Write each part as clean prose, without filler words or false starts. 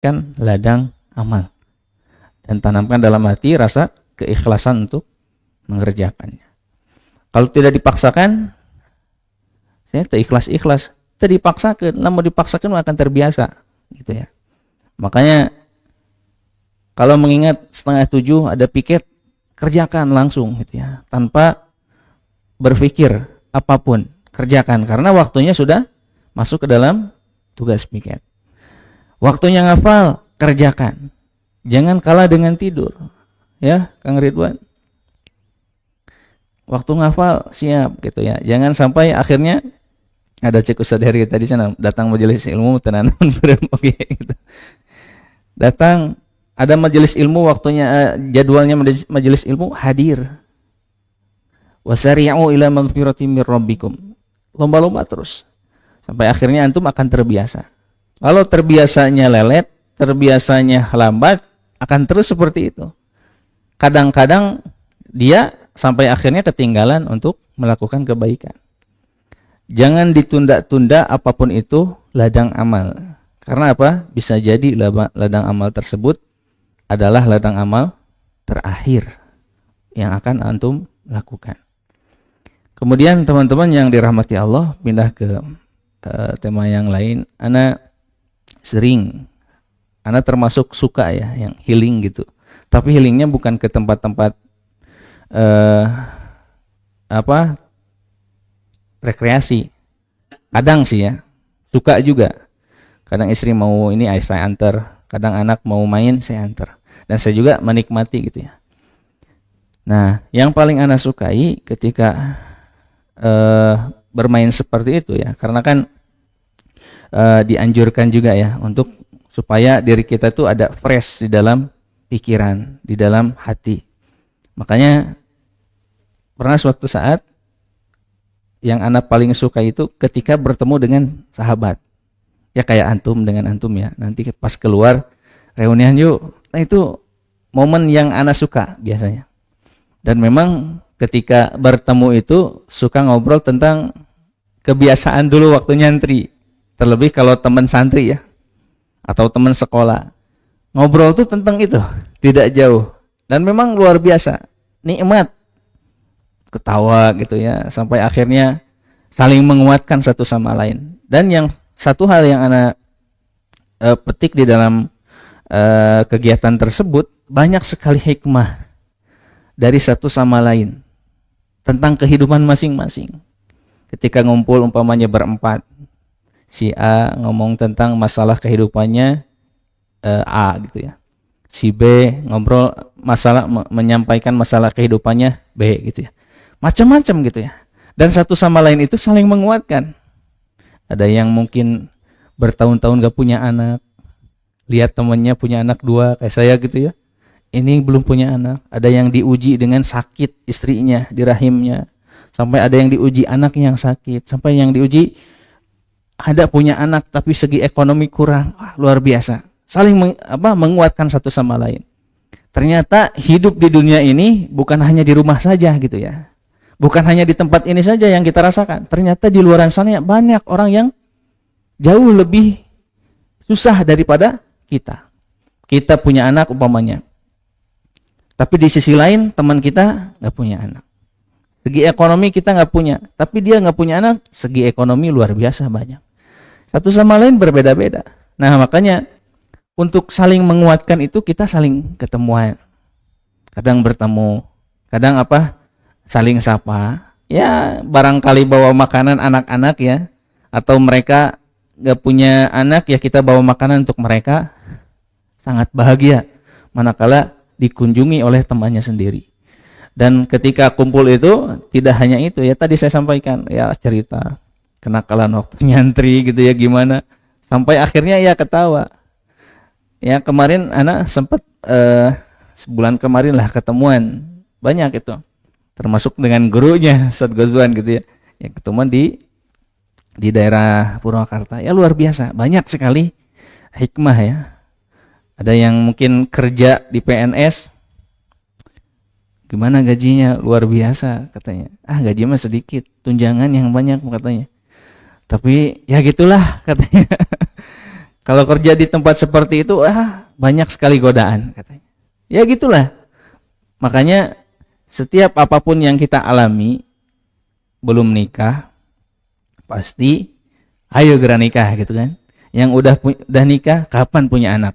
kan ladang amal dan tanamkan dalam hati rasa keikhlasan untuk mengerjakannya. Kalau tidak dipaksakan, saya ikhlas, tidak dipaksakan, namun dipaksakan akan terbiasa, gitu ya. Makanya kalau mengingat 6:30 ada piket, kerjakan langsung, gitu ya, tanpa berpikir apapun, kerjakan karena waktunya sudah masuk ke dalam tugas piket. Waktunya ngafal, kerjakan. Jangan kalah dengan tidur, ya, Kang Ridwan. Waktu ngafal siap, gitu ya. Jangan sampai akhirnya ada cek Ustadz Heri tadi sana datang majelis ilmu tenan oke gitu. Datang ada majelis ilmu waktunya jadwalnya majelis ilmu hadir. Wasari'u ila magfiratin mir rabbikum. Lomba-lomba terus sampai akhirnya antum akan terbiasa. Kalau terbiasanya lelet, terbiasanya lambat, akan terus seperti itu. Kadang-kadang dia sampai akhirnya ketinggalan untuk melakukan kebaikan. Jangan ditunda-tunda apapun itu ladang amal. Karena apa? Bisa jadi ladang amal tersebut adalah ladang amal terakhir yang akan antum lakukan. Kemudian teman-teman yang dirahmati Allah, pindah ke tema yang lain. Ana termasuk suka ya yang healing gitu. Tapi healingnya bukan ke tempat-tempat rekreasi. Kadang sih ya, suka juga. Kadang istri mau ini saya antar, kadang anak mau main saya antar. Dan saya juga menikmati gitu ya. Nah, yang paling ana sukai ketika bermain seperti itu ya, karena kan dianjurkan juga ya untuk supaya diri kita tuh ada fresh di dalam pikiran, di dalam hati. Makanya pernah suatu saat yang anak paling suka itu ketika bertemu dengan sahabat. Ya kayak antum dengan antum ya. Nanti pas keluar reunian yuk. Nah itu momen yang anak suka biasanya. Dan memang ketika bertemu itu suka ngobrol tentang kebiasaan dulu waktu nyantri. Terlebih kalau teman santri ya. Atau teman sekolah. Ngobrol tuh tentang itu. Tidak jauh. Dan memang luar biasa. Nikmat. Ketawa gitu ya. Sampai akhirnya saling menguatkan satu sama lain. Dan yang satu hal yang anak petik di dalam kegiatan tersebut. Banyak sekali hikmah. Dari satu sama lain. Tentang kehidupan masing-masing. Ketika ngumpul umpamanya berempat. Si A ngomong tentang masalah kehidupannya A gitu ya. Si B ngobrol menyampaikan masalah kehidupannya B gitu ya. Macam-macam gitu ya. Dan satu sama lain itu saling menguatkan. Ada yang mungkin bertahun-tahun gak punya anak. Lihat temannya punya anak 2 kayak saya gitu ya. Ini belum punya anak. Ada yang diuji dengan sakit istrinya di rahimnya. Sampai ada yang diuji anak yang sakit. Sampai yang diuji ada punya anak tapi segi ekonomi kurang. Wah, luar biasa. Saling menguatkan satu sama lain. Ternyata hidup di dunia ini bukan hanya di rumah saja gitu ya. Bukan hanya di tempat ini saja yang kita rasakan. Ternyata di luar sana banyak orang yang jauh lebih susah daripada kita. Kita punya anak umpamanya. Tapi di sisi lain teman kita nggak punya anak. Segi ekonomi kita nggak punya. Tapi dia nggak punya anak. Segi ekonomi luar biasa banyak. Satu sama lain berbeda-beda. Nah makanya untuk saling menguatkan itu kita saling ketemuan. Kadang bertemu. Kadang saling sapa. Ya barangkali bawa makanan anak-anak ya. Atau mereka gak punya anak ya kita bawa makanan untuk mereka. Sangat bahagia. Manakala dikunjungi oleh temannya sendiri. Dan ketika kumpul itu tidak hanya itu ya. Tadi saya sampaikan ya cerita. Kenakalan waktu nyantri gitu ya gimana. Sampai akhirnya ya ketawa. Ya kemarin anak sempat sebulan kemarin lah ketemuan. Banyak itu. Termasuk dengan gurunya Ustadz Ghazwan gitu ya. Yang ketemuan di daerah Purwakarta. Ya luar biasa. Banyak sekali hikmah ya. Ada yang mungkin kerja di PNS. Gimana gajinya? Luar biasa katanya. Gaji mah sedikit. Tunjangan yang banyak katanya. Tapi ya gitulah katanya. Kalau kerja di tempat seperti itu, banyak sekali godaan katanya. Ya gitulah. Makanya setiap apapun yang kita alami belum nikah, pasti ayo segera nikah gitu kan. Yang udah nikah, kapan punya anak?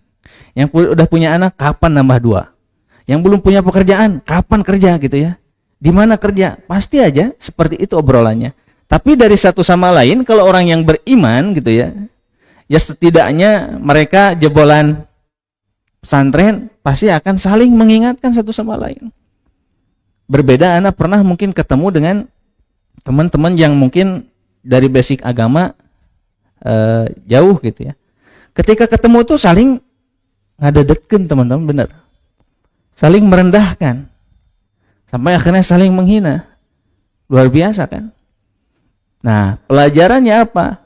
Yang udah punya anak, kapan nambah 2? Yang belum punya pekerjaan, kapan kerja gitu ya? Di mana kerja? Pasti aja seperti itu obrolannya. Tapi dari satu sama lain, kalau orang yang beriman gitu ya, ya setidaknya mereka jebolan pesantren pasti akan saling mengingatkan satu sama lain. Berbeda, anak pernah mungkin ketemu dengan teman-teman yang mungkin dari basic agama jauh gitu ya. Ketika ketemu tuh saling ngadedetkeun teman-teman, bener. Saling merendahkan. Sampai akhirnya saling menghina. Luar biasa kan? Nah, pelajarannya apa?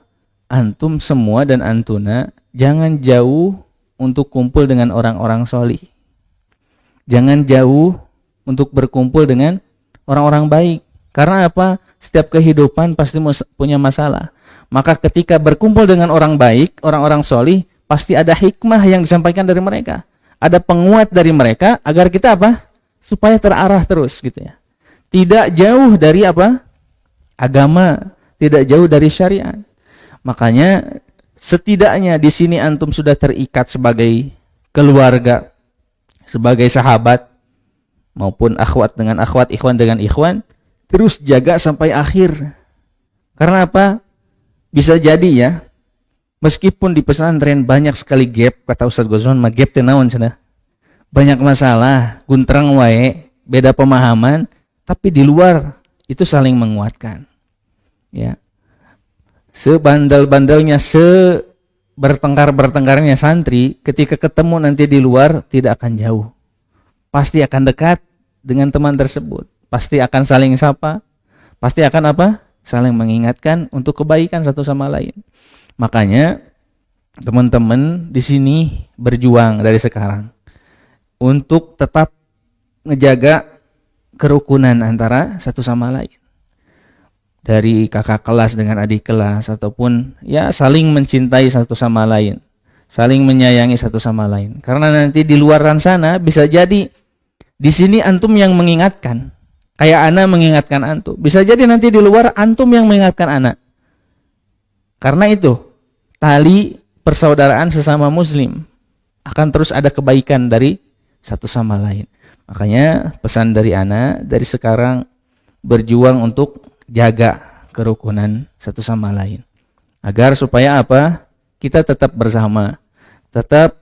Antum semua dan antuna jangan jauh untuk kumpul dengan orang-orang solih. Jangan jauh untuk berkumpul dengan orang-orang baik. Karena apa? Setiap kehidupan pasti punya masalah. Maka ketika berkumpul dengan orang baik, orang-orang solih, pasti ada hikmah yang disampaikan dari mereka. Ada penguat dari mereka agar kita apa? Supaya terarah terus gitu ya. Tidak jauh dari apa? Agama, tidak jauh dari syariat. Makanya setidaknya di sini antum sudah terikat sebagai keluarga, sebagai sahabat, maupun akhwat dengan akhwat, ikhwan dengan ikhwan, terus jaga sampai akhir. Karena apa? Bisa jadi ya, meskipun di pesantren banyak sekali gap, kata Ustaz Gozon, gap teh naon cenah. Banyak masalah, guntrang wae, beda pemahaman, tapi di luar itu saling menguatkan. Ya. Sebandel-bandelnya, bertengkar-bertengkarnya santri, ketika ketemu nanti di luar tidak akan jauh. Pasti akan dekat dengan teman tersebut. Pasti akan saling sapa. Pasti akan apa? Saling mengingatkan untuk kebaikan satu sama lain. Makanya teman-teman di sini berjuang dari sekarang untuk tetap ngejaga kerukunan antara satu sama lain. Dari kakak kelas dengan adik kelas, ataupun ya saling mencintai satu sama lain, saling menyayangi satu sama lain. Karena nanti di luaran sana bisa jadi di sini antum yang mengingatkan, kayak ana mengingatkan antum. Bisa jadi nanti di luar antum yang mengingatkan ana. Karena itu tali persaudaraan sesama muslim akan terus ada kebaikan dari satu sama lain. Makanya pesan dari ana dari sekarang, berjuang untuk jaga kerukunan satu sama lain. Agar supaya apa? Kita tetap bersama, tetap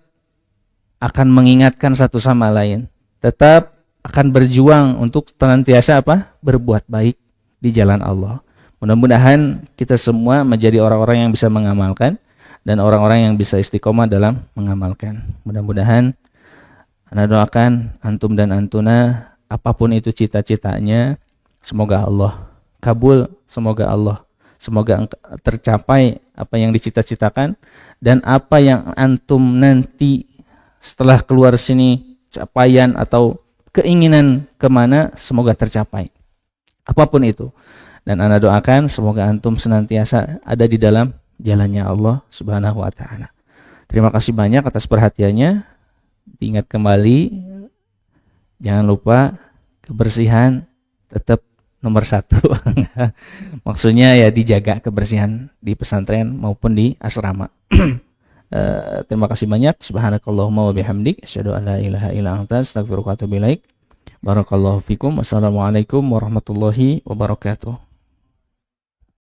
akan mengingatkan satu sama lain, tetap akan berjuang untuk senantiasa apa? Berbuat baik di jalan Allah. Mudah-mudahan kita semua menjadi orang-orang yang bisa mengamalkan dan orang-orang yang bisa istiqomah dalam mengamalkan. Mudah-mudahan ana doakan antum dan antuna, apapun itu cita-citanya, semoga Allah kabul, semoga tercapai apa yang dicita-citakan, dan apa yang antum nanti setelah keluar sini capaian atau keinginan kemana, semoga tercapai apapun itu. Dan ana doakan semoga antum senantiasa ada di dalam jalannya Allah Subhanahu wa taala. Terima kasih banyak atas perhatiannya. Diingat kembali, jangan lupa kebersihan tetap nomor 1. Maksudnya ya dijaga kebersihan di pesantren maupun di asrama. Terima kasih banyak. Subhanakallahumma wa bihamdik, asyhadu an la ilaha illa anta, astaghfiruka wa atubu ilaik. Barakallahu fikum. Wassalamualaikum warahmatullahi wabarakatuh.